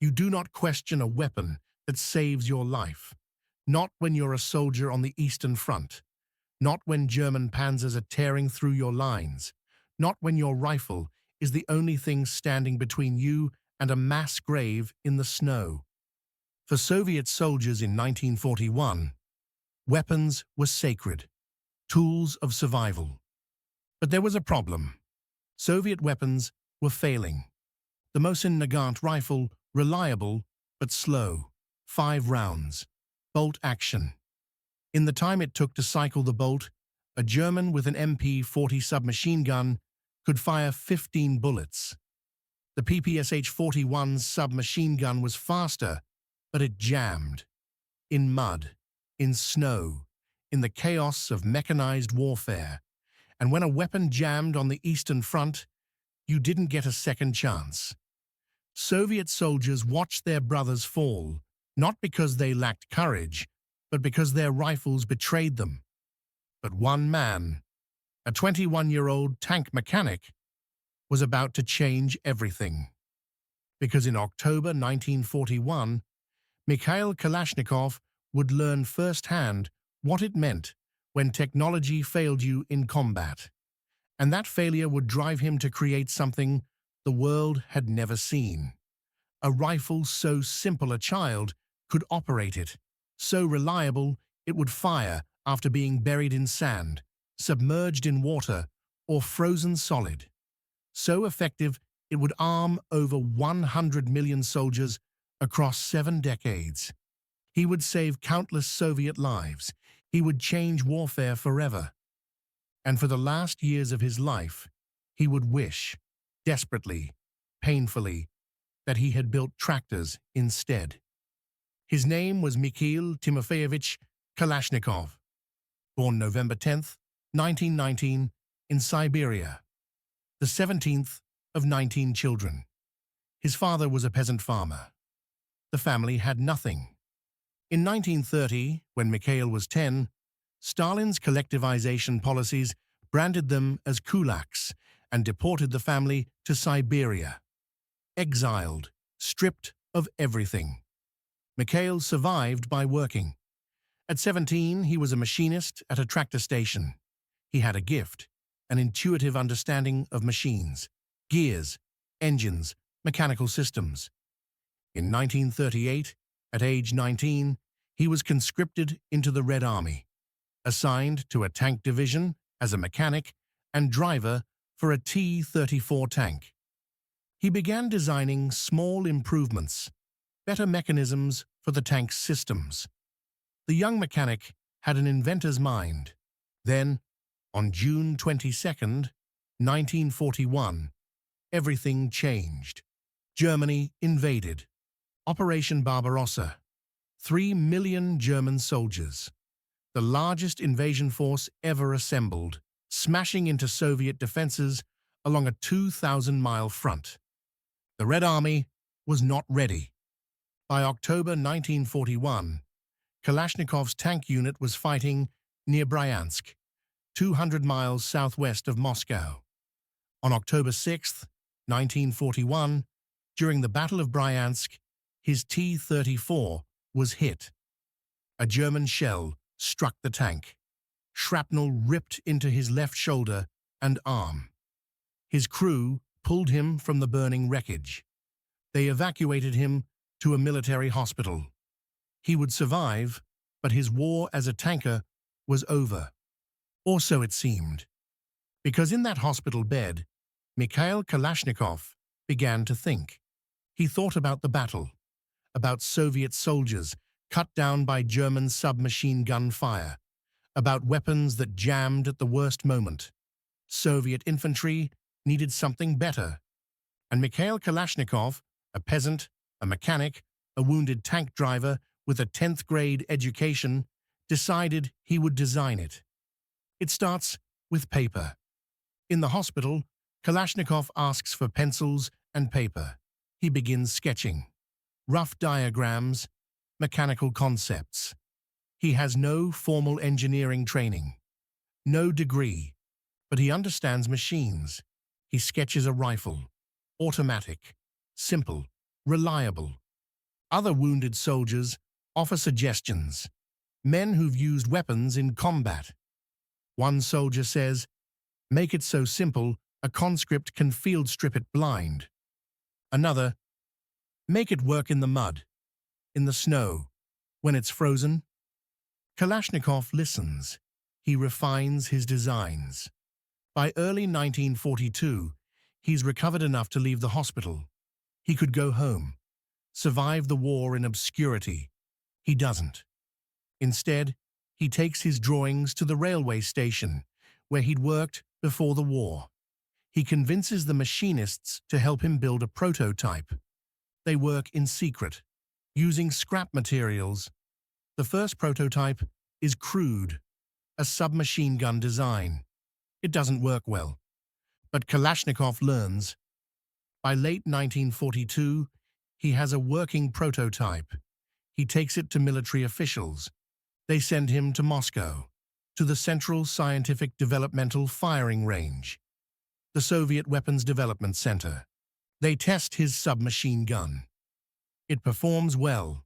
You do not question a weapon that saves your life. Not when you're a soldier on the Eastern Front. Not when German panzers are tearing through your lines. Not when your rifle is the only thing standing between you and a mass grave in the snow. For Soviet soldiers in 1941, weapons were sacred, tools of survival. But there was a problem. Soviet weapons were failing. The Mosin Nagant rifle, reliable but slow, 5 rounds, bolt action. In the time it took to cycle the bolt, a German with an MP-40 submachine gun could fire 15 bullets. The PPSH-41 submachine gun was faster, but it jammed. In mud, in snow, in the chaos of mechanized warfare. And when a weapon jammed on the Eastern Front, you didn't get a second chance. Soviet soldiers watched their brothers fall, not because they lacked courage, but because their rifles betrayed them. But one man, a 21-year-old tank mechanic, was about to change everything. Because in October 1941, Mikhail Kalashnikov would learn firsthand what it meant when technology failed you in combat. And that failure would drive him to create something the world had never seen. A rifle so simple a child could operate it, so reliable it would fire after being buried in sand, submerged in water, or frozen solid. So effective it would arm over 100 million soldiers across 7 decades. He would save countless Soviet lives. He would change warfare forever. And for the last years of his life, he would wish, desperately, painfully, that he had built tractors instead. His name was Mikhail Timofeyevich Kalashnikov, born November 10th, 1919, in Siberia, the 17th of 19 children. His father was a peasant farmer. The family had nothing. In 1930, when Mikhail was 10, Stalin's collectivization policies branded them as kulaks and deported the family to Siberia. Exiled, stripped of everything. Mikhail survived by working. At 17, he was a machinist at a tractor station. He had a gift, an intuitive understanding of machines, gears, engines, mechanical systems. In 1938, at age 19, he was conscripted into the Red Army, assigned to a tank division as a mechanic and driver for a T-34 tank. He began designing small improvements, better mechanisms for the tank's systems. The young mechanic had an inventor's mind. Then, on June 22, 1941, everything changed. Germany invaded. Operation Barbarossa. 3 million German soldiers. The largest invasion force ever assembled, smashing into Soviet defenses along a 2,000-mile front. The Red Army was not ready. By October 1941, Kalashnikov's tank unit was fighting near Bryansk, 200 miles southwest of Moscow. On October 6, 1941, during the Battle of Bryansk, his T-34 was hit. A German shell struck the tank. Shrapnel ripped into his left shoulder and arm. His crew pulled him from the burning wreckage. They evacuated him to a military hospital. He would survive, but his war as a tanker was over. Or so it seemed. Because in that hospital bed, Mikhail Kalashnikov began to think. He thought about the battle, about Soviet soldiers cut down by German submachine gun fire, about weapons that jammed at the worst moment. Soviet infantry needed something better. And Mikhail Kalashnikov, a peasant, a mechanic, a wounded tank driver with a 10th grade education, decided he would design it. It starts with paper. In the hospital, Kalashnikov asks for pencils and paper. He begins sketching. Rough diagrams, mechanical concepts. He has no formal engineering training, no degree, but he understands machines. He sketches a rifle, automatic, simple, reliable, Other wounded soldiers offer suggestions. Men who've used weapons in combat. One soldier says, "Make it so simple, a conscript can field strip it blind." Another, "Make it work in the mud, in the snow, when it's frozen." Kalashnikov listens. He refines his designs. By early 1942, he's recovered enough to leave the hospital. He could go home, survive the war in obscurity. He doesn't. Instead, he takes his drawings to the railway station, where he'd worked before the war. He convinces the machinists to help him build a prototype. They work in secret, using scrap materials. The first prototype is crude, a submachine gun design. It doesn't work well. But Kalashnikov learns. By late 1942, he has a working prototype. He takes it to military officials. They send him to Moscow, to the Central Scientific Developmental Firing Range, the Soviet Weapons Development Center. They test his submachine gun. It performs well.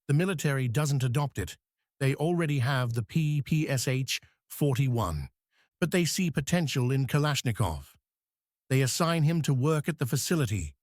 The military doesn't adopt it. They already have the PPSH-41, but they see potential in Kalashnikov. They assign him to work at the facility,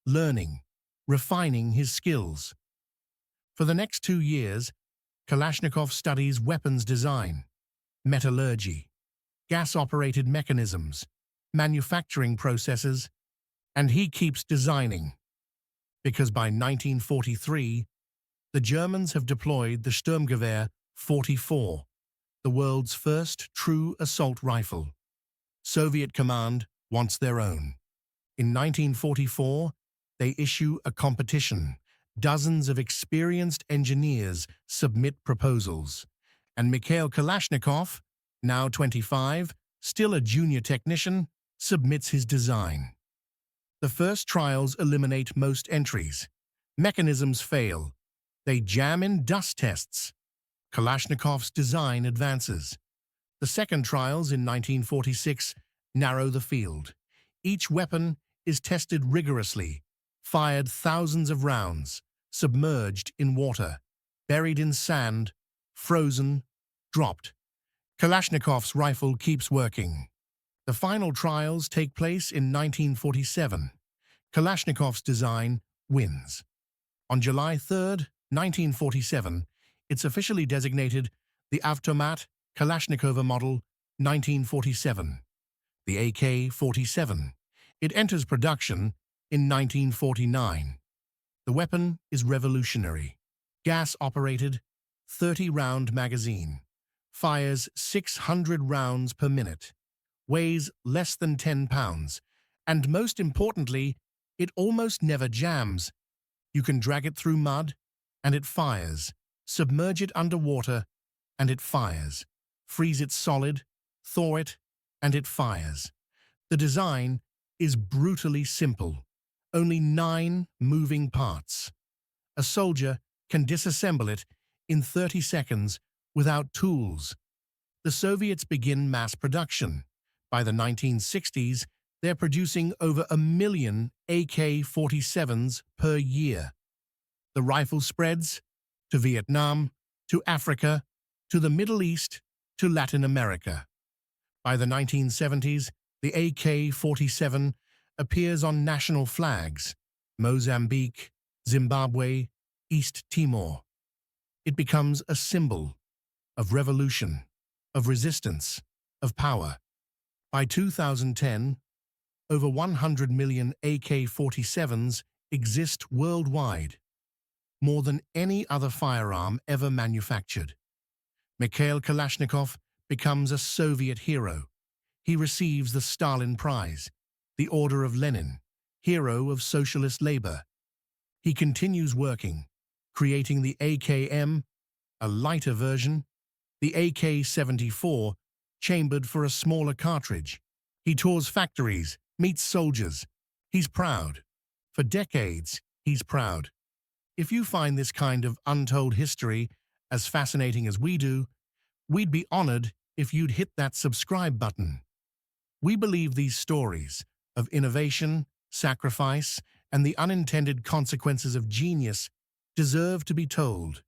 learning, refining his skills. For the next 2 years, Kalashnikov studies weapons design, metallurgy, gas-operated mechanisms, manufacturing processes, and he keeps designing. Because by 1943, the Germans have deployed the Sturmgewehr 44, the world's first true assault rifle. Soviet command wants their own. In 1944, they issue a competition. Dozens of experienced engineers submit proposals, and Mikhail Kalashnikov, now 25, still a junior technician, submits his design. The first trials eliminate most entries. Mechanisms fail. They jam in dust tests. Kalashnikov's design advances. The second trials in 1946 narrow the field. Each weapon is tested rigorously, fired thousands of rounds, submerged in water, buried in sand, frozen, dropped. Kalashnikov's rifle keeps working. The final trials take place in 1947. Kalashnikov's design wins. On July 3, 1947, it's officially designated the Avtomat Kalashnikova Model 1947, the AK-47. It enters production in 1949. The weapon is revolutionary. Gas-operated, 30-round magazine. Fires 600 rounds per minute. Weighs less than 10 pounds. And most importantly, it almost never jams. You can drag it through mud, and it fires. Submerge it underwater, and it fires. Freeze it solid, thaw it, and it fires. The design is brutally simple. Only 9 moving parts. A soldier can disassemble it in 30 seconds without tools. The Soviets begin mass production. By the 1960s, they're producing over 1 million AK-47s per year. The rifle spreads to Vietnam, to Africa, to the Middle East, to Latin America. By the 1970s, the AK-47 appears on national flags: Mozambique, Zimbabwe, East Timor. It becomes a symbol of revolution, of resistance, of power. By 2010, over 100 million AK-47s exist worldwide, more than any other firearm ever manufactured. Mikhail Kalashnikov becomes a Soviet hero. He receives the Stalin Prize, the Order of Lenin, Hero of Socialist Labor. He continues working, creating the AKM, a lighter version, the AK-74, chambered for a smaller cartridge. He tours factories, meets soldiers. He's proud. For decades, he's proud. If you find this kind of untold history as fascinating as we do, we'd be honored if you'd hit that subscribe button. We believe these stories of innovation, sacrifice, and the unintended consequences of genius deserve to be told,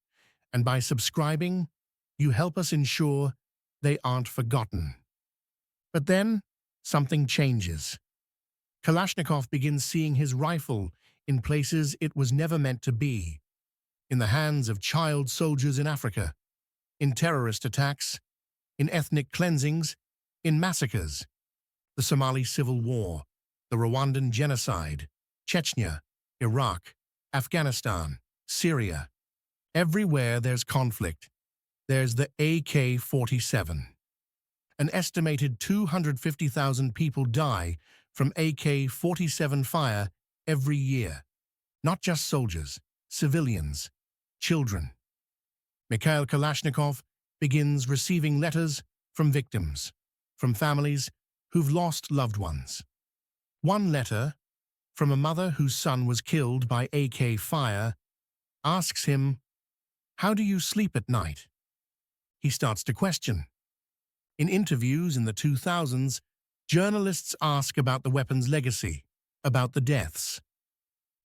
and by subscribing, you help us ensure they aren't forgotten. But then, something changes. Kalashnikov begins seeing his rifle in places it was never meant to be, in the hands of child soldiers in Africa, in terrorist attacks, in ethnic cleansings, in massacres, the Somali Civil War, the Rwandan genocide, Chechnya, Iraq, Afghanistan, Syria. Everywhere there's conflict, there's the AK-47. An estimated 250,000 people die from AK-47 fire every year. Not just soldiers, civilians, children. Mikhail Kalashnikov begins receiving letters from victims, from families who've lost loved ones. One letter, from a mother whose son was killed by AK fire, asks him, "How do you sleep at night?" He starts to question. In interviews in the 2000s, journalists ask about the weapon's legacy, about the deaths.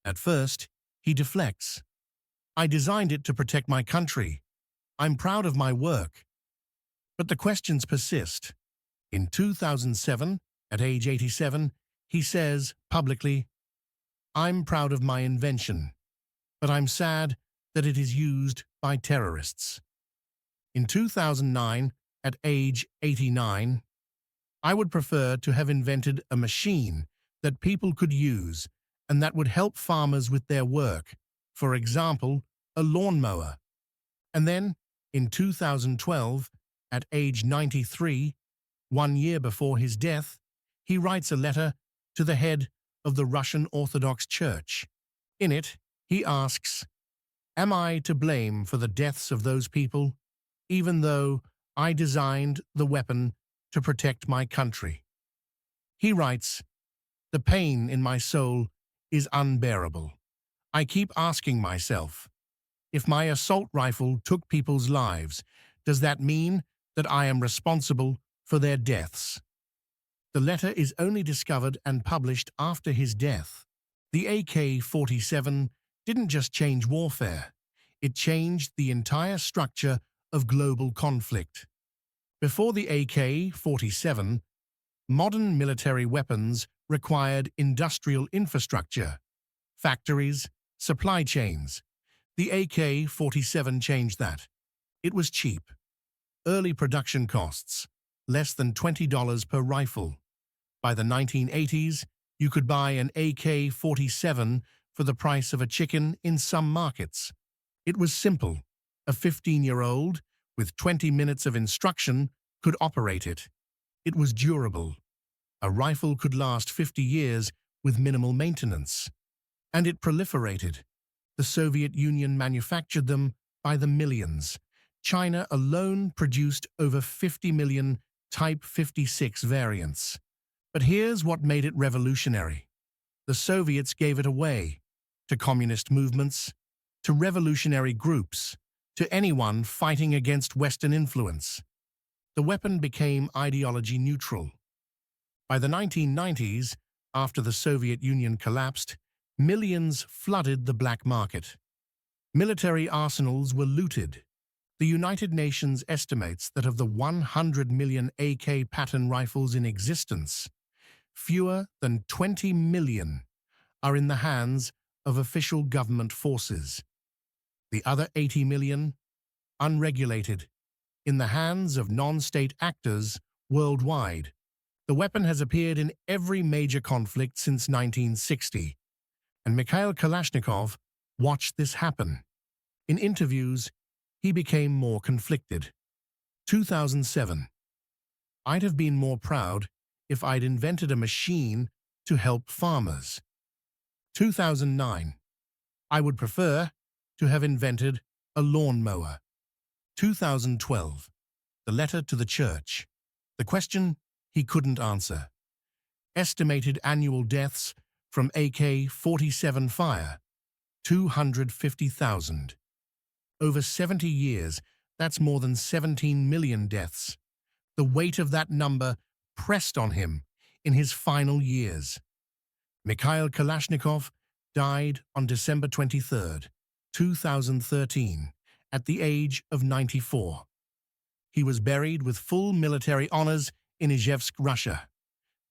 At first, he deflects. "I designed it to protect my country. I'm proud of my work." But the questions persist. In 2007, at age 87, he says publicly, "I'm proud of my invention, but I'm sad that it is used by terrorists." In 2009, at age 89, "I would prefer to have invented a machine that people could use and that would help farmers with their work, for example, a lawnmower." And then, in 2012, at age 93, 1 year before his death, he writes a letter to the head of the Russian Orthodox Church. In it, he asks, "Am I to blame for the deaths of those people, even though I designed the weapon to protect my country?" He writes, "The pain in my soul is unbearable. I keep asking myself, if my assault rifle took people's lives, does that mean that I am responsible for their deaths?" The letter is only discovered and published after his death. The AK-47 didn't just change warfare, it changed the entire structure of global conflict. Before the AK-47, modern military weapons required industrial infrastructure, factories, supply chains. The AK-47 changed that. It was cheap. Early production costs, less than $20 per rifle. By the 1980s, you could buy an AK-47 for the price of a chicken in some markets. It was simple. A 15-year-old with 20 minutes of instruction could operate it. It was durable. A rifle could last 50 years with minimal maintenance. And it proliferated. The Soviet Union manufactured them by the millions. China alone produced over 50 million Type 56 variants. But here's what made it revolutionary. The Soviets gave it away to communist movements, to revolutionary groups, to anyone fighting against Western influence. The weapon became ideology neutral. By the 1990s, after the Soviet Union collapsed, millions flooded the black market. Military arsenals were looted. The United Nations estimates that of the 100 million AK pattern rifles in existence, fewer than 20 million are in the hands of official government forces. The other 80 million, unregulated, in the hands of non-state actors worldwide. The weapon has appeared in every major conflict since 1960, and Mikhail Kalashnikov watched this happen. In interviews, he became more conflicted. 2007. "I'd have been more proud if I'd invented a machine to help farmers." 2009. "I would prefer to have invented a lawnmower." 2012. The letter to the church. The question he couldn't answer. Estimated annual deaths from AK-47 fire, 250,000. Over 70 years, that's more than 17 million deaths. The weight of that number pressed on him in his final years. Mikhail Kalashnikov died on December 23rd. 2013, at the age of 94. He was buried with full military honors in Izhevsk, Russia.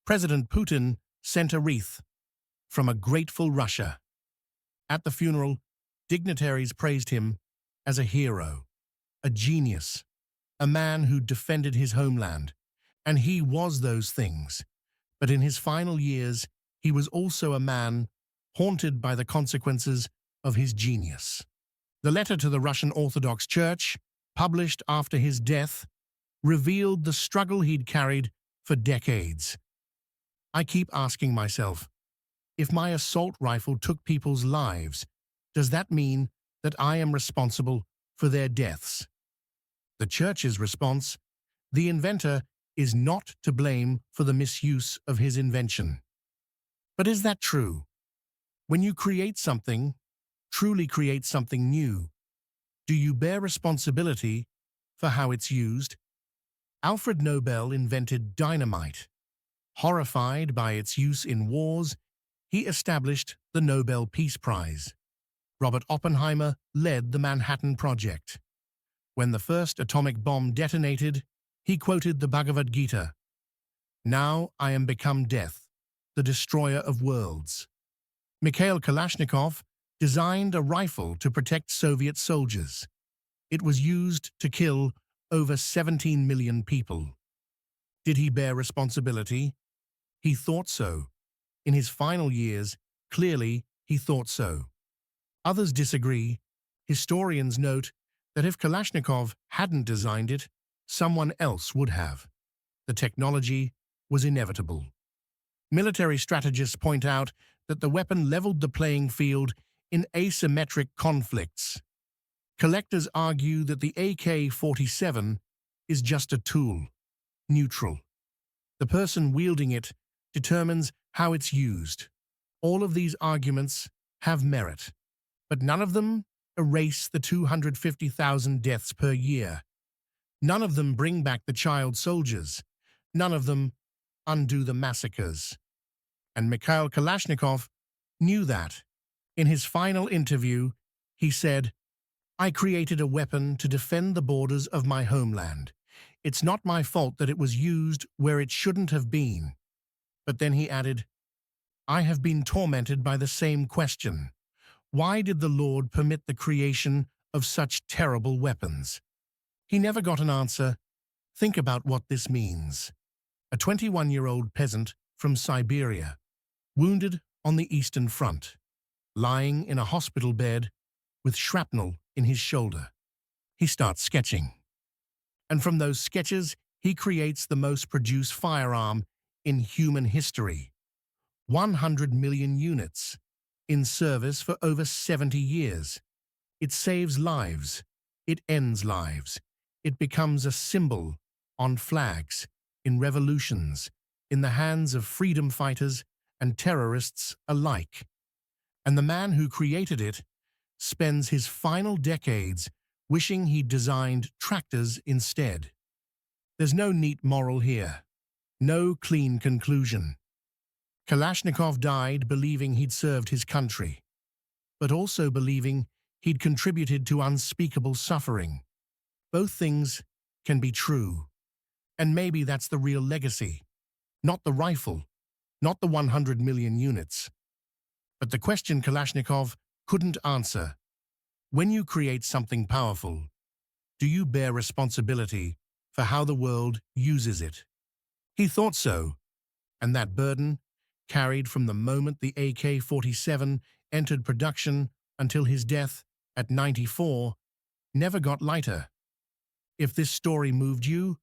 President Putin sent a wreath from a grateful Russia. At the funeral, dignitaries praised him as a hero, a genius, a man who defended his homeland. And he was those things. But in his final years, he was also a man haunted by the consequences of his genius. The letter to the Russian Orthodox Church, published after his death, revealed the struggle he'd carried for decades. I keep asking myself, if my assault rifle took people's lives, does that mean that I am responsible for their deaths? The Church's response: the inventor is not to blame for the misuse of his invention. But is that true? When you create something, truly create something new, do you bear responsibility for how it's used? Alfred Nobel invented dynamite. Horrified by its use in wars, he established the Nobel Peace Prize. Robert Oppenheimer led the Manhattan Project. When the first atomic bomb detonated, he quoted the Bhagavad Gita, "Now I am become death, the destroyer of worlds." Mikhail Kalashnikov designed a rifle to protect Soviet soldiers. It was used to kill over 17 million people. Did he bear responsibility? He thought so. In his final years, clearly he thought so. Others disagree. Historians note that if Kalashnikov hadn't designed it, someone else would have. The technology was inevitable. Military strategists point out that the weapon leveled the playing field in asymmetric conflicts. Collectors argue that the AK-47 is just a tool, neutral. The person wielding it determines how it's used. All of these arguments have merit, but none of them erase the 250,000 deaths per year. None of them bring back the child soldiers. None of them undo the massacres. And Mikhail Kalashnikov knew that. In his final interview, he said, "I created a weapon to defend the borders of my homeland. It's not my fault that it was used where it shouldn't have been." But then he added, "I have been tormented by the same question. Why did the Lord permit the creation of such terrible weapons?" He never got an answer. Think about what this means. A 21-year-old peasant from Siberia, wounded on the Eastern Front, lying in a hospital bed with shrapnel in his shoulder. He starts sketching. And from those sketches, he creates the most produced firearm in human history. 100 million units, in service for over 70 years. It saves lives. It ends lives. It becomes a symbol on flags, in revolutions, in the hands of freedom fighters and terrorists alike. And the man who created it spends his final decades wishing he'd designed tractors instead. There's no neat moral here, no clean conclusion. Kalashnikov died believing he'd served his country, but also believing he'd contributed to unspeakable suffering. Both things can be true, and maybe that's the real legacy. Not the rifle, not the 100 million units, but the question Kalashnikov couldn't answer. When you create something powerful, do you bear responsibility for how the world uses it? He thought so, and that burden, carried from the moment the AK-47 entered production until his death at 94, never got lighter. If this story moved you,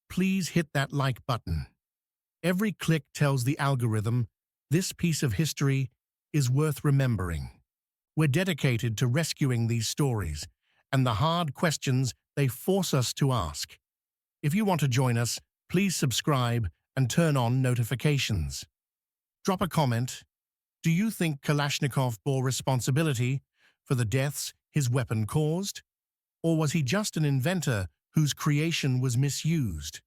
please hit that like button. Every click tells the algorithm this piece of history is worth remembering. We're dedicated to rescuing these stories and the hard questions they force us to ask. If you want to join us, please subscribe and turn on notifications. Drop a comment. Do you think Kalashnikov bore responsibility for the deaths his weapon caused? Or was he just an inventor whose creation was misused?